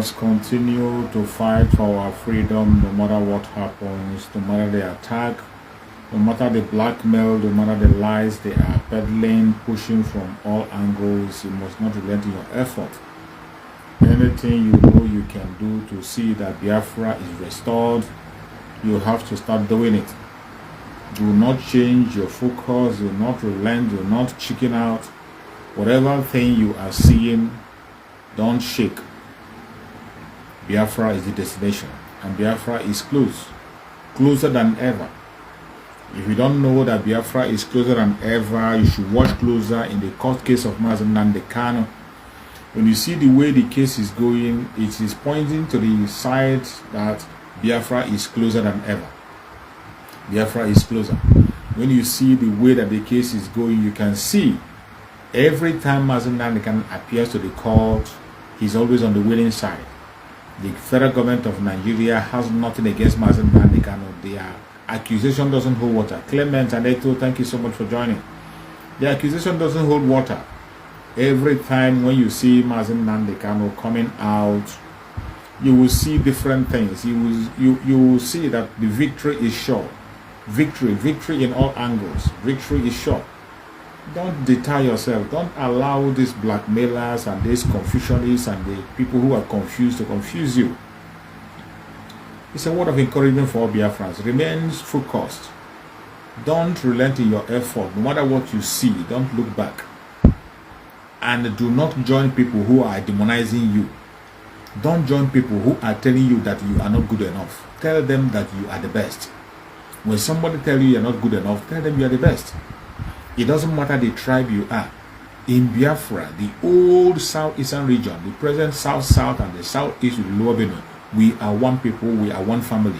must continue to fight for our freedom no matter what happens, no matter the attack, no matter the blackmail, no matter the lies they are peddling, pushing from all angles. You must not relent in your effort. Anything you know you can do to see that Biafra is restored, you have to start doing it. Do not change your focus, do not relent, do not chicken out. Whatever thing you are seeing, don't shake. Biafra is the destination, and Biafra is closer than ever. If you don't know that Biafra is closer than ever, you should watch closer in the court case of Mazi Kanu. When you see the way the case is going, it is pointing to the side that Biafra is closer than ever. Biafra is closer. When you see the way that the case is going, you can see every time Mazi Kanu appears to the court, he's always on the winning side. The federal government of Nigeria has nothing against Mazi Kanu. Their accusation doesn't hold water. Clement and Eto, thank you so much for joining. The accusation doesn't hold water. Every time when you see Mazi Kanu coming out, you will see different things. You will see that the victory is sure. Victory in all angles. Victory is sure. Don't deter yourself. Don't allow these blackmailers and these confusionists and the people who are confused to confuse you. It's a word of encouragement for all Biafrans. Remain focused. Don't relent in your effort. No matter what you see, don't look back. And do not join people who are demonizing you. Don't join people who are telling you that you are not good enough. Tell them that you are the best. When somebody tells you you're not good enough, tell them you are the best. It doesn't matter the tribe you are. In Biafra, the old southeastern region, the present south-south and the southeast with Lower Benue, we are one people, we are one family.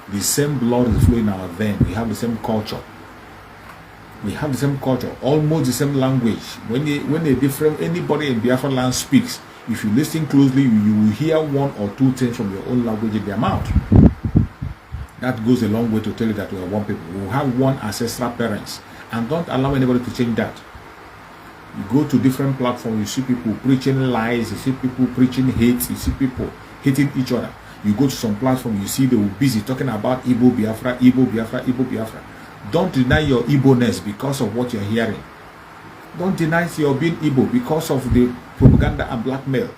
The same blood is flowing in our veins. We have the same culture. We have the same culture, almost the same language. When a different anybody in Biafra land speaks, if you listen closely, you will hear one or two things from your own language in their mouth. That goes a long way to tell you that we are one people. We have one ancestral parents. And don't allow anybody to change that. You go to different platforms, you see people preaching lies, you see people preaching hate, you see people hating each other. You go to some platform, you see they were busy talking about Igbo Biafra, Igbo Biafra, Igbo Biafra. Don't deny your Igbo-ness because of what you're hearing. Don't deny your being Igbo because of the propaganda and blackmail.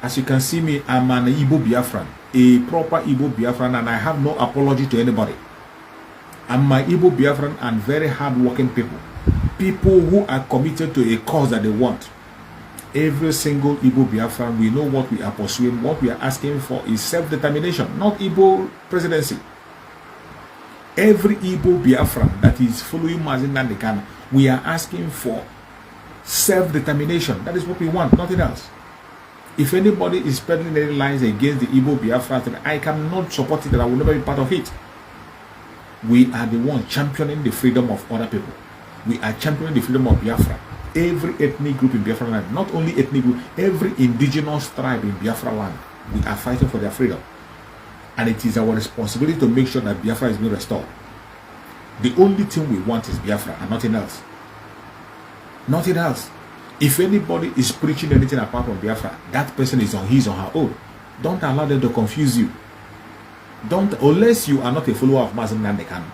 As you can see me, I'm an Igbo Biafran, a proper Igbo Biafran, and I have no apology to anybody. I'm my Igbo Biafran and very hard-working people. People who are committed to a cause that they want. Every single Igbo Biafran, we know what we are pursuing. What we are asking for is self-determination, not Igbo presidency. Every Igbo Biafran that is following Mazi Kanu, we are asking for self-determination. That is what we want, nothing else. If anybody is peddling any lies against the Igbo Biafra, I cannot support it, and I will never be part of it. We are the ones championing the freedom of other people. We are championing the freedom of Biafra. Every ethnic group in Biafra land, not only ethnic group, every indigenous tribe in Biafra land, we are fighting for their freedom. And it is our responsibility to make sure that Biafra is being restored. The only thing we want is Biafra and nothing else. Nothing else. If anybody is preaching anything apart from Biafra, that person is on his or her own. Don't allow them to confuse you. Don't, unless you are not a follower of Mazi Kanu.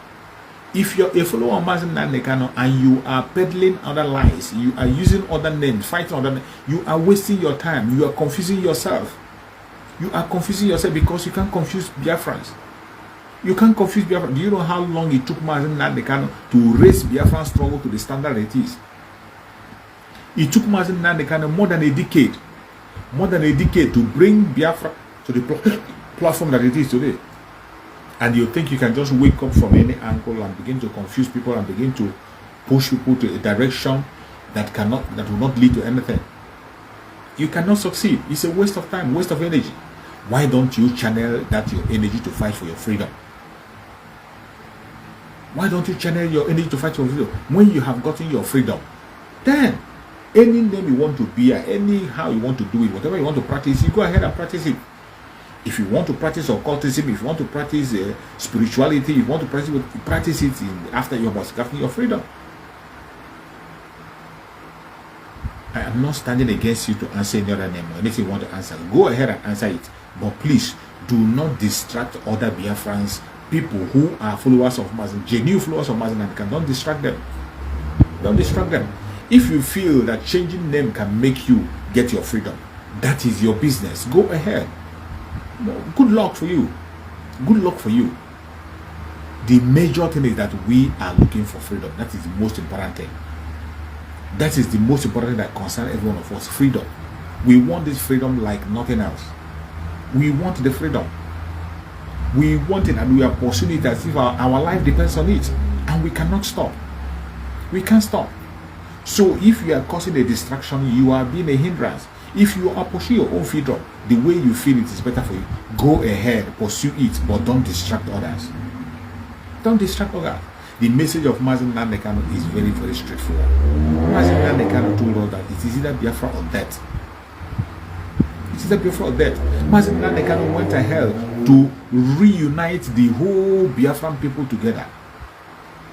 If you're a follower of Mazi Kanu and you are peddling other lies, you are using other names, fighting other names, you are wasting your time. You are confusing yourself. You are confusing yourself because you can't confuse Biafrans. You can't confuse Biafra. Do you know how long it took Mazi Kanu to raise Biafran struggle to the standard it is? It took Mazi Kanu more than a decade. More than a decade to bring Biafra to the platform that it is today. And you think you can just wake up from any angle and begin to confuse people and begin to push people to a direction that will not lead to anything. You cannot succeed. It's a waste of time, waste of energy. Why don't you channel your energy to fight for your freedom? Why don't you channel your energy to fight for your freedom? When you have gotten your freedom, then any name you want to be, anyhow you want to do it, whatever you want to practice, you go ahead and practice it. If you want to practice occultism, if you want to practice spirituality, if you want to practice it after you have gotten your freedom. I am I'm not standing against you to answer any other name or anything you want to answer. Go ahead and answer it. But please, do not distract other Biafrans, people who are followers of Mazen, genuine followers of Mazen, and don't distract them. Don't distract them. If you feel that changing name can make you get your freedom, that is your business. Go ahead. Good luck for you. Good luck for you. The major thing is that we are looking for freedom. That is the most important thing. That is the most important thing that concerns every one of us. Freedom. We want this freedom like nothing else. We want the freedom. We want it, and we are pursuing it as if our life depends on it. And we cannot stop. We can't stop. So if you are causing a distraction, you are being a hindrance. If you are pursuing your own freedom, the way you feel it is better for you, go ahead, pursue it, but don't distract others. Don't distract others. The message of Mazen Nnamdi Kanu is very, very straightforward. Mazen Nnamdi Kanu told us that it is either Biafra or death. It is either Biafra or death. Mazen Nnamdi Kanu went ahead to reunite the whole Biafran people together.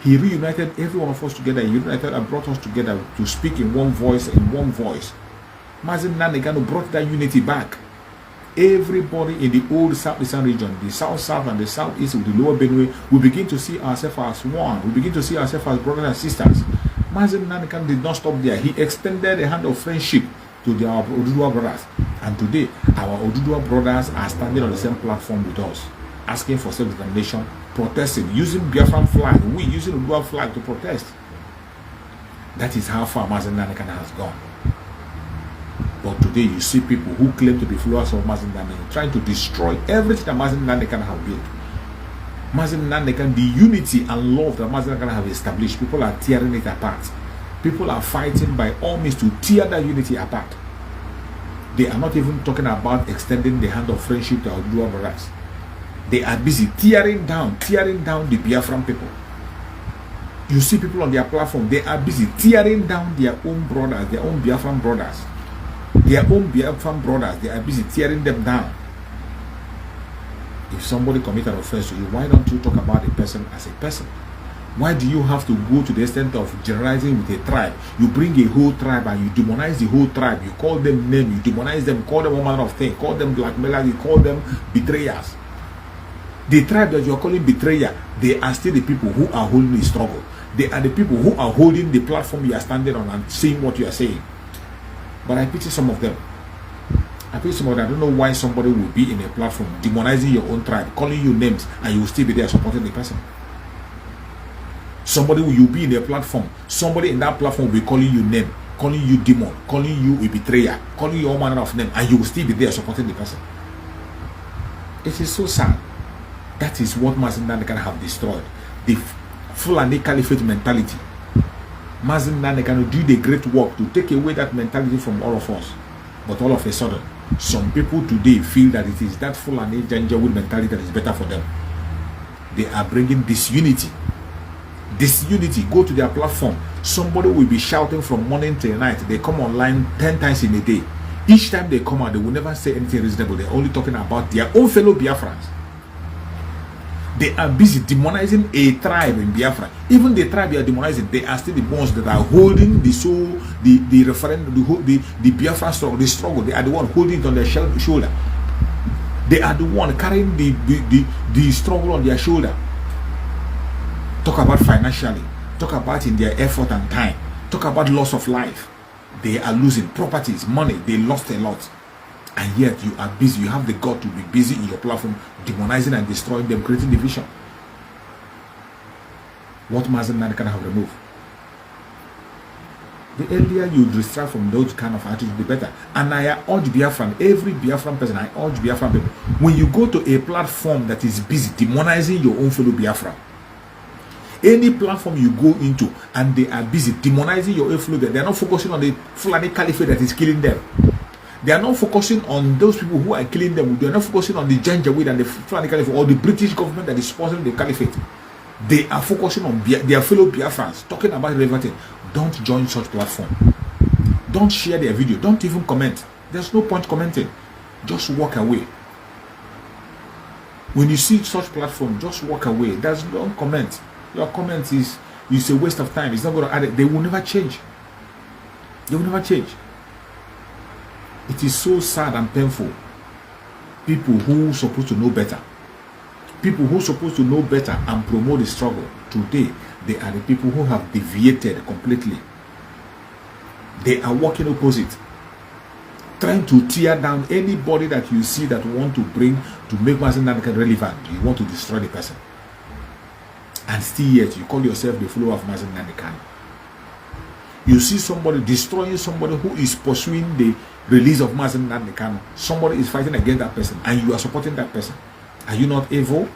He reunited every one of us together. He reunited and brought us together to speak in one voice, Mazen Nnamdi Kanu brought that unity back. Everybody in the old southeastern region, the south and the southeast with the lower Benue, we begin to see ourselves as one. We begin to see ourselves as brothers and sisters. Mazen Nnamdi Kanu did not stop there. He extended a hand of friendship to our Oduduwa brothers. And today, our Oduduwa brothers are standing on the same platform with us, asking for self-determination, protesting, using Biafran flag. We using Oduduwa flag to protest. That is how far Mazen Nnamdi Kanu has gone. But today you see people who claim to be followers of Mazen Nnamdi Kanu trying to destroy everything that Mazen Nnamdi Kanu have built. Mazen Nnamdi Kanu, the unity and love that Mazen Nnamdi Kanu have established, people are tearing it apart. People are fighting by all means to tear that unity apart. They are not even talking about extending the hand of friendship to our Oduduwa brothers. They are busy tearing down the Biafran people. You see people on their platform, they are busy tearing down their own brothers, their own Biafran brothers. Their own Biafran brothers, they are busy tearing them down. If somebody commits an offense to you, why don't you talk about the person as a person? Why do you have to go to the extent of generalizing with a tribe? You bring a whole tribe and you demonize the whole tribe. You call them names, you demonize them, call them all manner of things, call them blackmailers, you call them betrayers. The tribe that you are calling betrayer, they are still the people who are holding the struggle. They are the people who are holding the platform you are standing on and saying what you are saying. But I pity some of them. I don't know why somebody will be in a platform demonizing your own tribe, calling you names, and you will still be there supporting the person. Somebody will be in a platform, somebody in that platform will be calling you name, calling you demon, calling you a betrayer, calling you all manner of name, and you will still be there supporting the person. It is so sad. That is what Mazen Nnamdi Kanu have destroyed. The Fulani Caliphate mentality. Mazen Nnamdi Kanu did a great work to take away that mentality from all of us. But all of a sudden, some people today feel that it is that Fulani Janjaweed mentality that is better for them. They are bringing disunity. Disunity, go to their platform. Somebody will be shouting from morning till night. They come online 10 times in a day. Each time they come out, they will never say anything reasonable. They're only talking about their own fellow Biafrans. They are busy demonizing a tribe in Biafra. Even the tribe they are demonizing, they are still the ones that are holding the soul, the referendum, the Biafra struggle, the struggle. They are the one holding it on their shoulder. They are the one carrying the struggle on their shoulder. Talk about financially, talk about in their effort and time, talk about loss of life. They are losing properties, money, they lost a lot. And yet you are busy, you have the God to be busy in your platform, demonizing and destroying them, creating division. What Mazen Nnamdi Kanu have removed? The earlier you distract from those kind of attitudes, the better. And I urge Biafran, every Biafran person, I urge Biafran people, when you go to a platform that is busy demonizing your own fellow Biafran, any platform you go into and they are busy demonizing your own fellow, they are not focusing on the Fulani Caliphate that is killing them. They are not focusing on those people who are killing them. They are not focusing on the Janjaweed and the Fulani Caliphate or the British government that is sponsoring the Caliphate. They are focusing on their fellow Biafrans, talking about everything. Don't join such platform. Don't share their video. Don't even comment. There's no point commenting. Just walk away. When you see such platform, just walk away. There's no comment. Your comment is a waste of time. It's not going to add it. They will never change. They will never change. It is so sad and painful. People who are supposed to know better, people who are supposed to know better and promote the struggle, today they are the people who have deviated completely. They are working opposite, trying to tear down anybody that you see that want to bring to make Mazi Nnamdi Kanu relevant. You want to destroy the person, and still yet you call yourself the follower of Mazi Nnamdi Kanu. You see somebody destroying somebody who is pursuing the release of Mazi Nnamdi Kanu. Somebody is fighting against that person, and you are supporting that person. Are you not evil?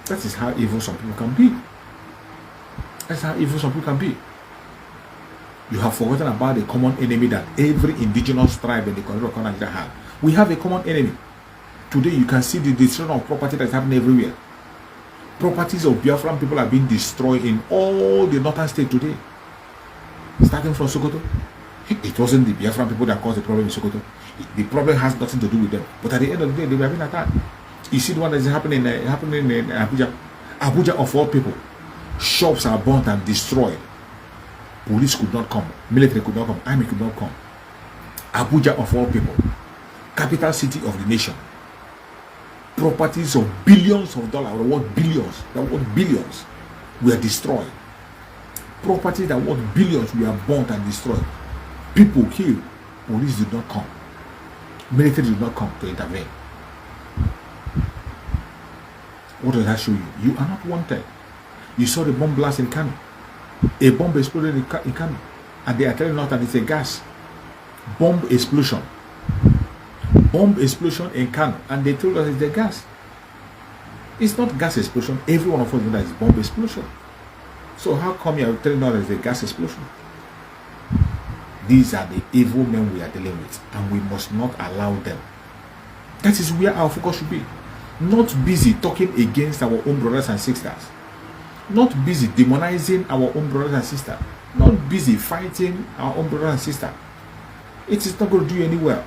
That is how evil some people can be. That's how evil some people can be. You have forgotten about the common enemy that every indigenous tribe in the country of Nigeria has. We have a common enemy. Today you can see the destruction of property that is happening everywhere. Properties of Biafran people are being destroyed in all the northern states today. Starting from Sokoto. It wasn't the Biafran people that caused the problem in Sokoto. The problem has nothing to do with them. But at the end of the day, they were being attacked. You see the one that is happening in Abuja. Abuja of all people. Shops are burnt and destroyed. Police could not come. Military could not come. Army could not come. Abuja of all people. Capital city of the nation. Properties of billions of dollars, that worth billions, were destroyed. Properties that worth billions were burnt and destroyed. People killed. Police did not come. Military did not come to intervene. What does that show you? You are not wanted. You saw the bomb blast in Kano. A bomb exploded in Kano, and they are telling us that it's a gas. Bomb explosion. Bomb explosion in Kano, and they told us it's a gas. It's not gas explosion. Every one of us knows that it's bomb explosion. So how come you are telling us it's a gas explosion? These are the evil men we are dealing with, and we must not allow them. That is where our focus should be. Not busy talking against our own brothers and sisters. Not busy demonizing our own brothers and sisters. Not busy fighting our own brothers and sisters. It is not going to do you any well.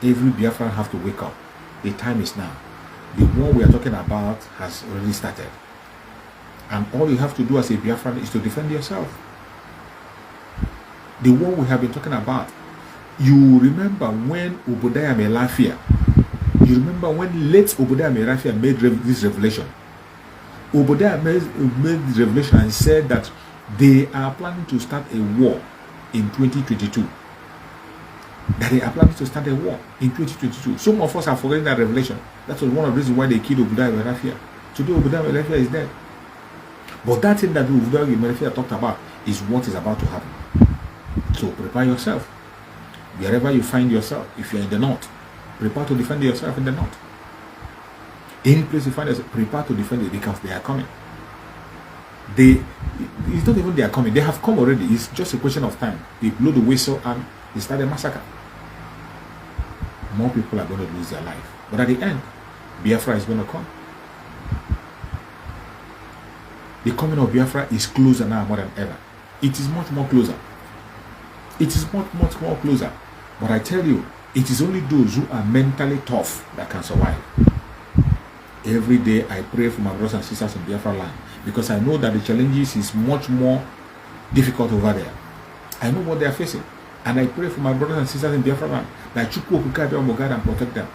Every Biafran have to wake up. The time is now. The war we are talking about has already started. And all you have to do as a Biafran is to defend yourself. The war we have been talking about. You remember when Obadiah Melafia, you remember when late Obadiah Melafia made this revelation. Obadiah made this revelation and said that they are planning to start a war in 2022. That they are planning to start a war in 2022. Some of us are forgetting that revelation. That was one of the reasons why they killed Obadiah Melafia. Today Obadiah Melafia is dead. But that thing that Obadiah Melafia talked about is what is about to happen. So prepare yourself. Wherever you find yourself, if you are in the north, prepare to defend yourself in the north. Any place you find yourself, prepare to defend it because they are coming. It's not even they are coming, they have come already. It's just a question of time. They blow the whistle and they start a massacre. More people are going to lose their life. But at the end, Biafra is going to come. The coming of Biafra is closer now more than ever. It is much more closer. It is much more closer. But I tell you, it is only those who are mentally tough that can survive. Every day I pray for my brothers and sisters in Biafra land because I know that the challenges is much more difficult over there. I know what they are facing. And I pray for my brothers and sisters in Biafra land that Chukwu will guide and protect them.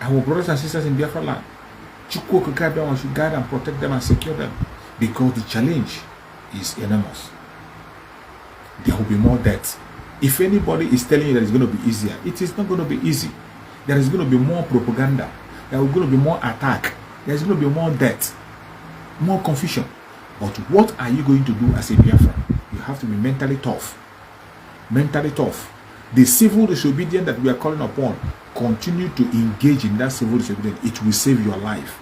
Our brothers and sisters in Biafra land, Chukwu will should guide and protect them and secure them because the challenge is enormous. There will be more deaths. If anybody is telling you that it's going to be easier, it is not going to be easy. There is going to be more propaganda. There is going to be more attack. There is going to be more death, more confusion. But what are you going to do as a Biafran? You have to be mentally tough. Mentally tough. The civil disobedience that we are calling upon, continue to engage in that civil disobedience. It will save your life.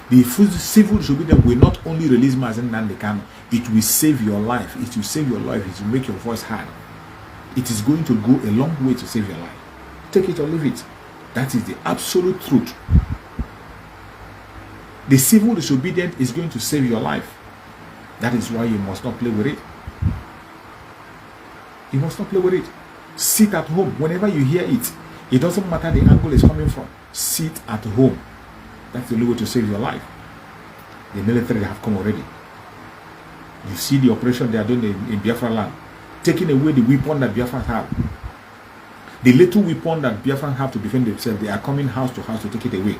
The civil disobedience will not only release Mazi Nnamdi Kanu, it will save your life. It will save your life. It will make your voice heard. It is going to go a long way to save your life. Take it or leave it. That is the absolute truth. The civil disobedience is going to save your life. That is why you must not play with it. You must not play with it. Sit at home. Whenever you hear it, it doesn't matter the angle it's coming from. Sit at home. That's the only way to save your life. The military have come already. You see the operation they are doing in Biafra land, taking away the weapon that Biafra have. The little weapon that Biafra have to defend themselves, they are coming house to house to take it away.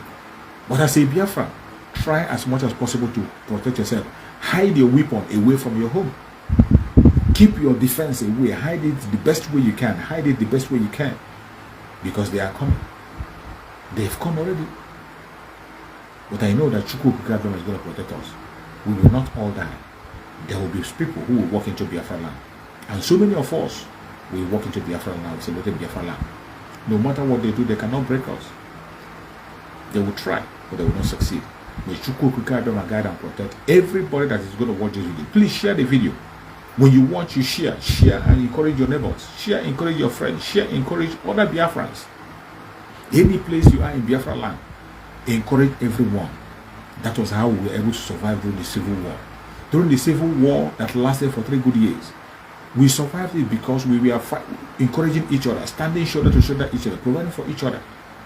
But as a Biafra, try as much as possible to protect yourself. Hide your weapon away from your home. Keep your defense away. Hide it the best way you can. Hide it the best way you can. Because they are coming. They've come already. But I know that Chukwu is going to protect us. We will not all die. There will be people who will walk into Biafra land. And so many of us will walk into Biafra land, celebrate Biafra land. No matter what they do, they cannot break us. They will try, but they will not succeed. May Chukwu guide and protect everybody that is going to watch this video. Please share the video. When you watch, you share. Share and encourage your neighbors. Share, encourage your friends. Share, encourage other Biafrans. Any place you are in Biafra land, encourage everyone. That was how we were able to survive during the Civil War. During the Civil War that lasted for 3 good years, we survived it because we were encouraging each other, standing shoulder to shoulder each other, providing for each other.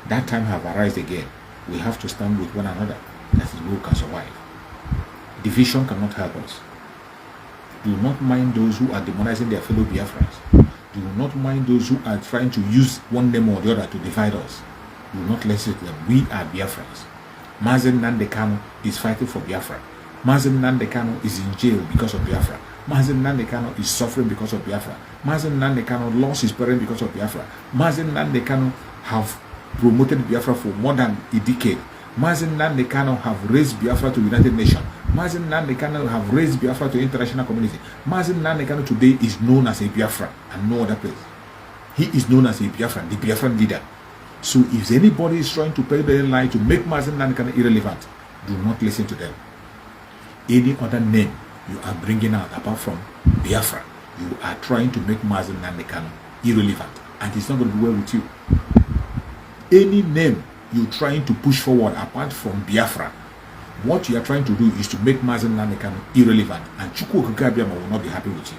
That time have arisen again. We have to stand with one another. That is who can survive. Division cannot help us. Do not mind those who are demonizing their fellow Biafrans. Do not mind those who are trying to use one name or the other to divide us. Do not listen to them. We are Biafrans. Mazen Nnamdi Kanu is fighting for Biafra. Mazen Nnamdi Kanu is in jail because of Biafra. Mazen Nnamdi Kanu is suffering because of Biafra. Mazen Nnamdi Kanu lost his parents because of Biafra. Mazen Nnamdi Kanu have promoted Biafra for more than a decade. Mazen Nnamdi Kanu have raised Biafra to United Nations. Mazen Nnamdi Kanu have raised Biafra to international community. Mazen Nnamdi Kanu today is known as a Biafra and no other place. He is known as a Biafran, the Biafran leader. So if anybody is trying to pay their lie to make Mazen Nnamdi Kanu irrelevant, do not listen to them. Any other name you are bringing out apart from Biafra, you are trying to make Mazen Nnamdi Kanu irrelevant, and it's not going to be well with you. Any name you're trying to push forward apart from Biafra, what you are trying to do is to make Mazen Nnamdi Kanu irrelevant, and Chukwu will not be happy with you.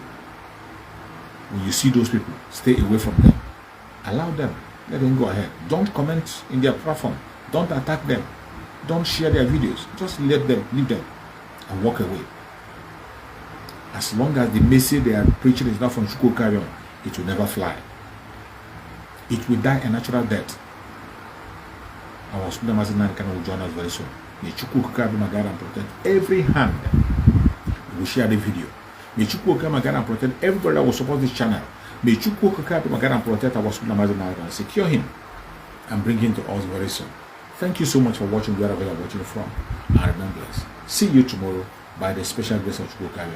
When you see those people, stay away from them. Allow them. Let them go ahead. Don't comment in their platform. Don't attack them. Don't share their videos. Just let them, leave them, and walk away. As long as the message they are preaching is not from Chukwu, it will never fly. It will die a natural death. Our student Mazen Nnamdi Kanu will join us very soon. May Chukwu guide and protect every hand who will share the video. May Chukwu guide and protect everybody that will support this channel. May Chukwu guide and protect our student Mazen Nnamdi Kanu and secure him and bring him to us very soon. Thank you so much for watching wherever you are watching from. And remember, see you tomorrow by the special grace of Chukwu.